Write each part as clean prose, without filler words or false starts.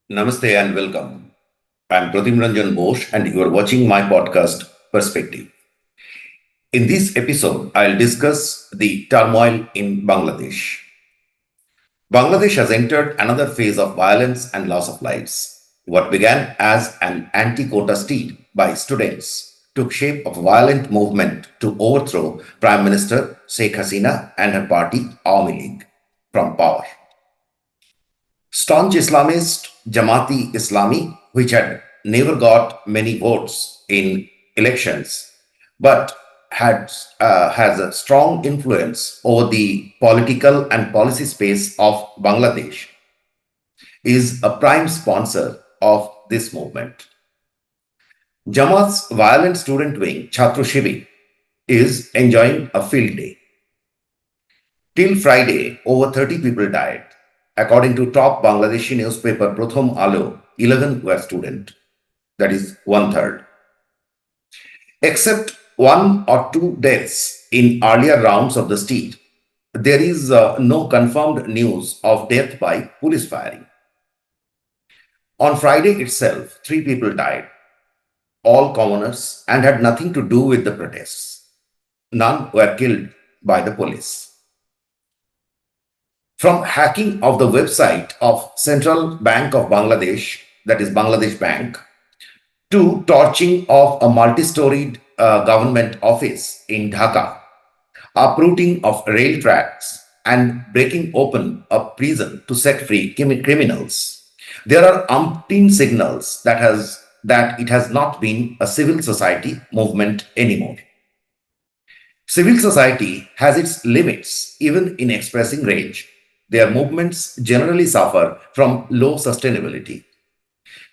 Namaste and welcome. I'm Pratim Ranjan Bose and you are watching my podcast Perspective. In this episode, I'll discuss the turmoil in Bangladesh. Bangladesh has entered another phase of violence and loss of lives. What began as an anti-quota state by students took shape of a violent movement to overthrow Prime Minister Sheikh Hasina and her party Awami League from power. Staunch Islamist Jamaati Islami, which had never got many votes in elections, but has a strong influence over the political and policy space of Bangladesh, is a prime sponsor of this movement. Jamaat's violent student wing, Chhatro Shibir, is enjoying a field day. Till Friday, over 30 people died. According to top Bangladeshi newspaper Prothom Alo, 11 were students, that is one third. Except one or two deaths in earlier rounds of the state, there is no confirmed news of death by police firing. On Friday itself, 3 people died, all commoners, and had nothing to do with the protests. None were killed by the police. From hacking of the website of Central Bank of Bangladesh, that is Bangladesh Bank, to torching of a multi-storied government office in Dhaka, uprooting of rail tracks, and breaking open a prison to set free criminals. There are umpteen signals that it has not been a civil society movement anymore. Civil society has its limits even in expressing rage. Their movements generally suffer from low sustainability.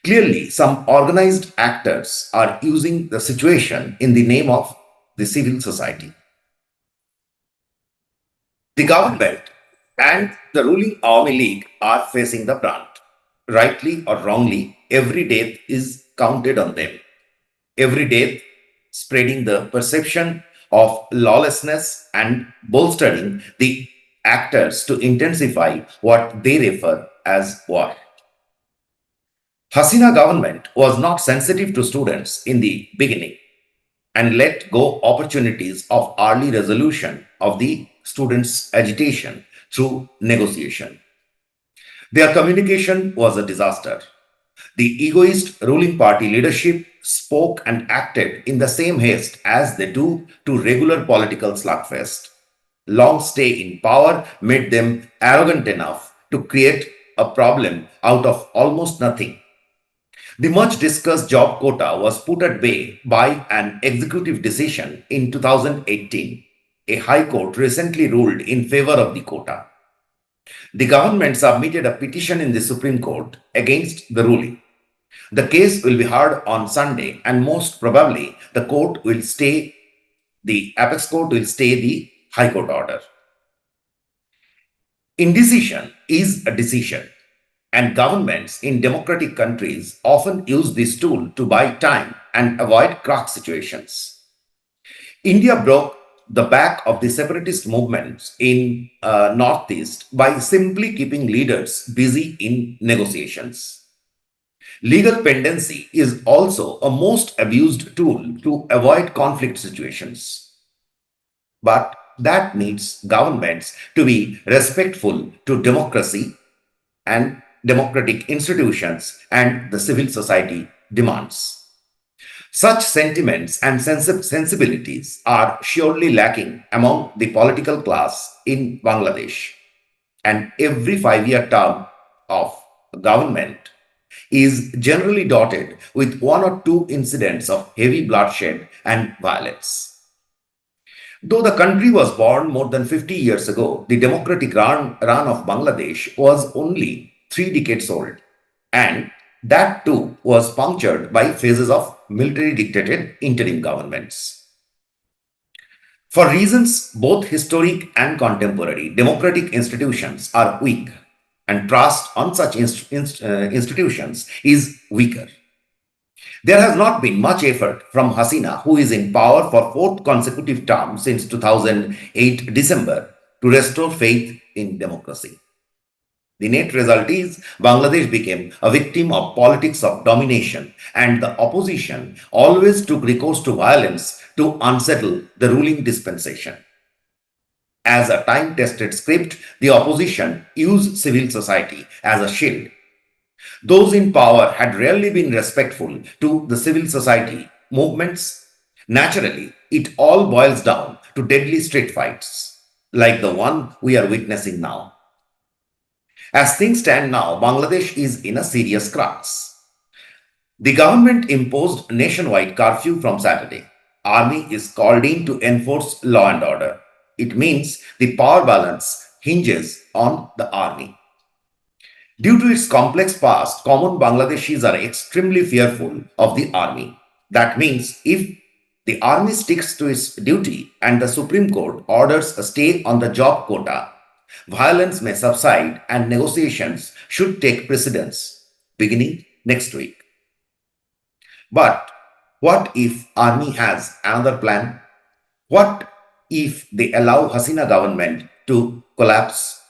Clearly, some organized actors are using the situation in the name of the civil society. The government and the ruling Awami League are facing the brunt. Rightly or wrongly, every death is counted on them. Every death spreading the perception of lawlessness and bolstering the actors to intensify what they refer as war. Hasina government was not sensitive to students in the beginning and let go opportunities of early resolution of the students' agitation through negotiation. Their communication was a disaster. The egoist ruling party leadership spoke and acted in the same haste as they do to regular political slugfest. Long stay in power made them arrogant enough to create a problem out of almost nothing. The much discussed job quota was put at bay by an executive decision in 2018. A high court recently ruled in favor of the quota. The government submitted a petition in the Supreme Court against the ruling. The case will be heard on Sunday, and most probably the apex court will stay the High Court order. Indecision is a decision, and governments in democratic countries often use this tool to buy time and avoid crack situations. India broke the back of the separatist movements in Northeast by simply keeping leaders busy in negotiations. Legal pendency is also a most abused tool to avoid conflict situations. But that needs governments to be respectful to democracy and democratic institutions and the civil society demands. Such sentiments and sensibilities are surely lacking among the political class in Bangladesh. And every 5 year term of government is generally dotted with one or two incidents of heavy bloodshed and violence. Though the country was born more than 50 years ago, the democratic run of Bangladesh was only 3 decades old, and that too was punctured by phases of military dictated interim governments. For reasons both historic and contemporary, democratic institutions are weak, and trust on such institutions is weaker. There has not been much effort from Hasina, who is in power for fourth consecutive term since 2008 December, to restore faith in democracy. The net result is Bangladesh became a victim of politics of domination, and the opposition always took recourse to violence to unsettle the ruling dispensation. As a time tested script, the opposition used civil society as a shield. Those in power had rarely been respectful to the civil society movements. Naturally, it all boils down to deadly street fights, like the one we are witnessing now. As things stand now, Bangladesh is in a serious crux. The government imposed nationwide curfew from Saturday. Army is called in to enforce law and order. It means the power balance hinges on the army. Due to its complex past, common Bangladeshis are extremely fearful of the army. That means if the army sticks to its duty and the Supreme Court orders a stay on the job quota, violence may subside and negotiations should take precedence beginning next week. But what if army has another plan? What if they allow Hasina government to collapse?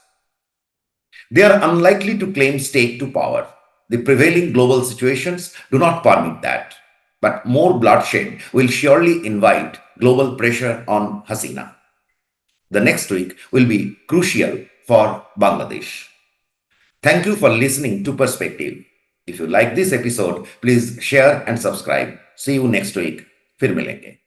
They are unlikely to claim stake to power. The prevailing global situations do not permit that. But more bloodshed will surely invite global pressure on Hasina. The next week will be crucial for Bangladesh. Thank you for listening to Perspective. If you like this episode, please share and subscribe. See you next week. फिर मिलेंगे.